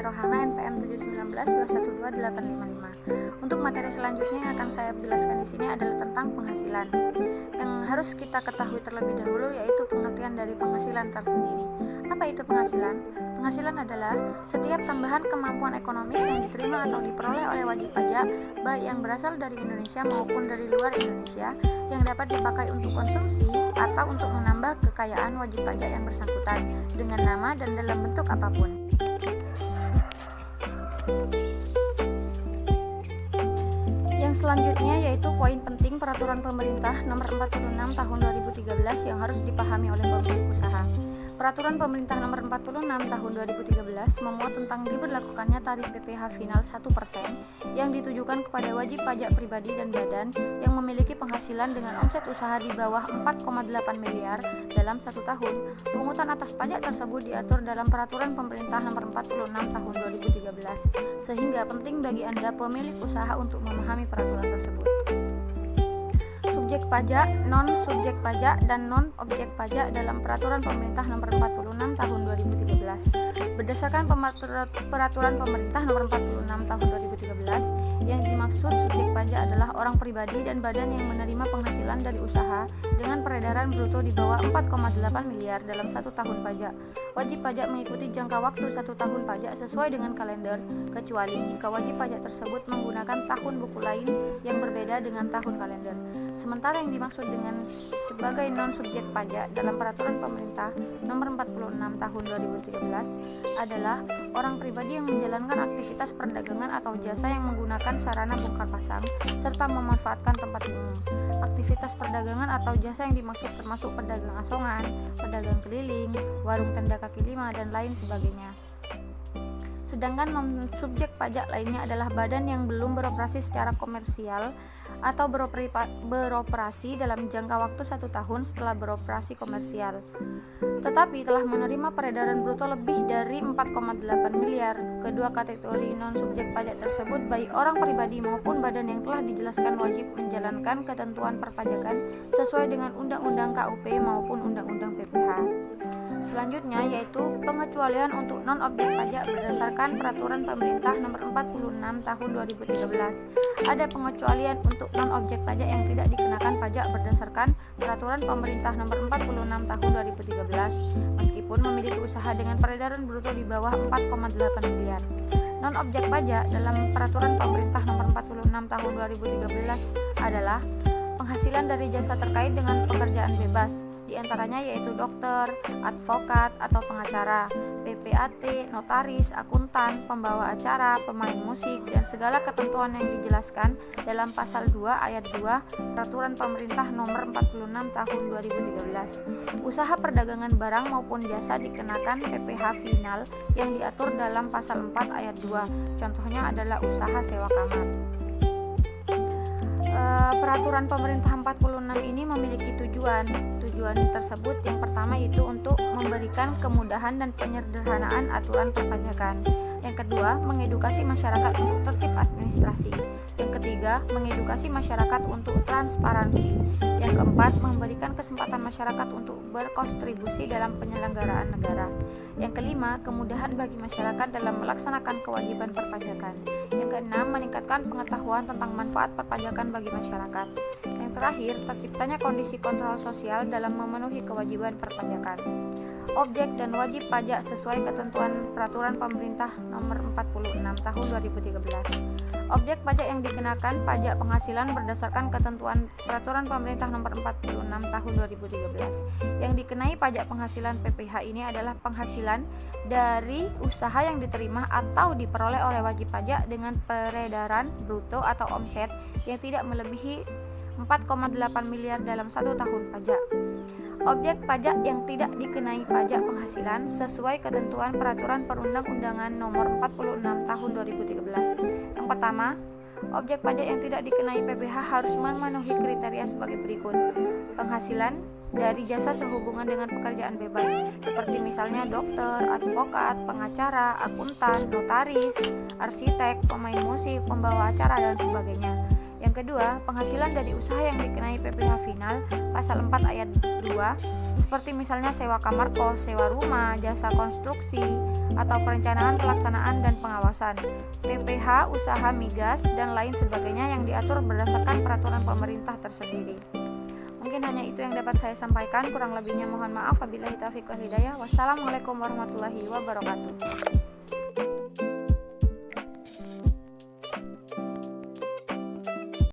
Rohana NPM 719212855. Untuk materi selanjutnya yang akan saya jelaskan di sini adalah tentang penghasilan. Yang harus kita ketahui terlebih dahulu yaitu pengertian dari penghasilan tersendiri. Apa itu penghasilan? Penghasilan adalah setiap tambahan kemampuan ekonomis yang diterima atau diperoleh oleh wajib pajak, baik yang berasal dari Indonesia maupun dari luar Indonesia, yang dapat dipakai untuk konsumsi atau untuk menambah kekayaan wajib pajak yang bersangkutan dengan nama dan dalam bentuk apapun. Yang selanjutnya yaitu poin penting Peraturan Pemerintah Nomor 46 Tahun 2013 yang harus dipahami oleh pemilik usaha. Peraturan Pemerintah Nomor 46 Tahun 2013 memuat tentang diberlakukannya tarif PPh final 1% yang ditujukan kepada wajib pajak pribadi dan badan yang memiliki penghasilan dengan omset usaha di bawah 4,8 miliar dalam 1 tahun. Pungutan atas pajak tersebut diatur dalam Peraturan Pemerintah Nomor 46 Tahun 2013, sehingga penting bagi Anda pemilik usaha untuk memahami peraturan tersebut. Subjek pajak, non-subjek pajak, dan non-objek pajak dalam Peraturan Pemerintah Nomor 46 Tahun 2013. Berdasarkan Peraturan Pemerintah Nomor 46 Tahun 2013, yang dimaksud subjek pajak adalah orang pribadi dan badan yang menerima penghasilan dari usaha dengan peredaran bruto di bawah 4,8 miliar dalam 1 tahun pajak. Wajib pajak mengikuti jangka waktu 1 tahun pajak sesuai dengan kalender, kecuali jika wajib pajak tersebut menggunakan tahun buku lain yang berbeda dengan tahun kalender. Sementara yang dimaksud dengan sebagai non-subjek pajak dalam Peraturan Pemerintah Nomor 46 Tahun 2013 adalah orang pribadi yang menjalankan aktivitas perdagangan atau jasa yang menggunakan sarana bongkar pasang serta memanfaatkan tempat umum. Aktivitas perdagangan atau jasa yang dimaksud termasuk pedagang asongan, pedagang keliling, warung tenda kaki lima, dan lain sebagainya. Sedangkan non-subjek pajak lainnya adalah badan yang belum beroperasi secara komersial atau beroperasi dalam jangka waktu 1 tahun setelah beroperasi komersial, tetapi telah menerima peredaran bruto lebih dari 4,8 miliar. Kedua kategori non-subjek pajak tersebut baik orang pribadi maupun badan yang telah dijelaskan wajib menjalankan ketentuan perpajakan sesuai dengan Undang-Undang KUP maupun Undang-Undang PPh. Selanjutnya yaitu pengecualian untuk non-objek pajak berdasarkan Peraturan Pemerintah Nomor 46 Tahun 2013. Ada pengecualian untuk non-objek pajak yang tidak dikenakan pajak berdasarkan Peraturan Pemerintah Nomor 46 Tahun 2013 meskipun memiliki usaha dengan peredaran bruto di bawah 4,8 miliar. Non-objek pajak dalam Peraturan Pemerintah Nomor 46 Tahun 2013 adalah penghasilan dari jasa terkait dengan pekerjaan bebas, di antaranya yaitu dokter, advokat atau pengacara, PPAT, notaris, akuntan, pembawa acara, pemain musik, dan segala ketentuan yang dijelaskan dalam Pasal 2 Ayat 2 Peraturan Pemerintah Nomor 46 Tahun 2013. Usaha perdagangan barang maupun jasa dikenakan PPh final yang diatur dalam Pasal 4 Ayat 2. Contohnya adalah usaha sewa kamar. Peraturan Pemerintah 46 ini memiliki tujuan tersebut yang pertama itu untuk memberikan kemudahan dan penyederhanaan aturan perpajakan. Yang kedua, mengedukasi masyarakat untuk tertib administrasi. Yang ketiga, mengedukasi masyarakat untuk transparansi. Yang keempat, memberikan kesempatan masyarakat untuk berkontribusi dalam penyelenggaraan negara. Yang kelima, kemudahan bagi masyarakat dalam melaksanakan kewajiban perpajakan. Yang keenam, meningkatkan pengetahuan tentang manfaat perpajakan bagi masyarakat. Yang terakhir, terciptanya kondisi kontrol sosial dalam memenuhi kewajiban perpajakan. Objek dan wajib pajak sesuai ketentuan Peraturan Pemerintah Nomor 46 Tahun 2013. Objek pajak yang dikenakan pajak penghasilan berdasarkan ketentuan Peraturan Pemerintah Nomor 46 Tahun 2013. Yang dikenai pajak penghasilan PPh ini adalah penghasilan dari usaha yang diterima atau diperoleh oleh wajib pajak dengan peredaran bruto atau omset yang tidak melebihi 4,8 miliar dalam 1 tahun pajak. Objek pajak yang tidak dikenai pajak penghasilan sesuai ketentuan Peraturan Perundang-undangan Nomor 46 Tahun 2013. Yang pertama, objek pajak yang tidak dikenai PPh harus memenuhi kriteria sebagai berikut. Penghasilan dari jasa sehubungan dengan pekerjaan bebas, seperti misalnya dokter, advokat, pengacara, akuntan, notaris, arsitek, pemain musik, pembawa acara, dan sebagainya. Yang kedua, penghasilan dari usaha yang dikenai PPh final Pasal 4 Ayat 2, seperti misalnya sewa kamar kos, sewa rumah, jasa konstruksi, atau perencanaan, pelaksanaan, dan pengawasan, PPH, usaha migas, dan lain sebagainya yang diatur berdasarkan peraturan pemerintah tersendiri. Mungkin hanya itu yang dapat saya sampaikan, kurang lebihnya mohon maaf. Wabillahi taufiq wal hidayah. Wassalamualaikum warahmatullahi wabarakatuh.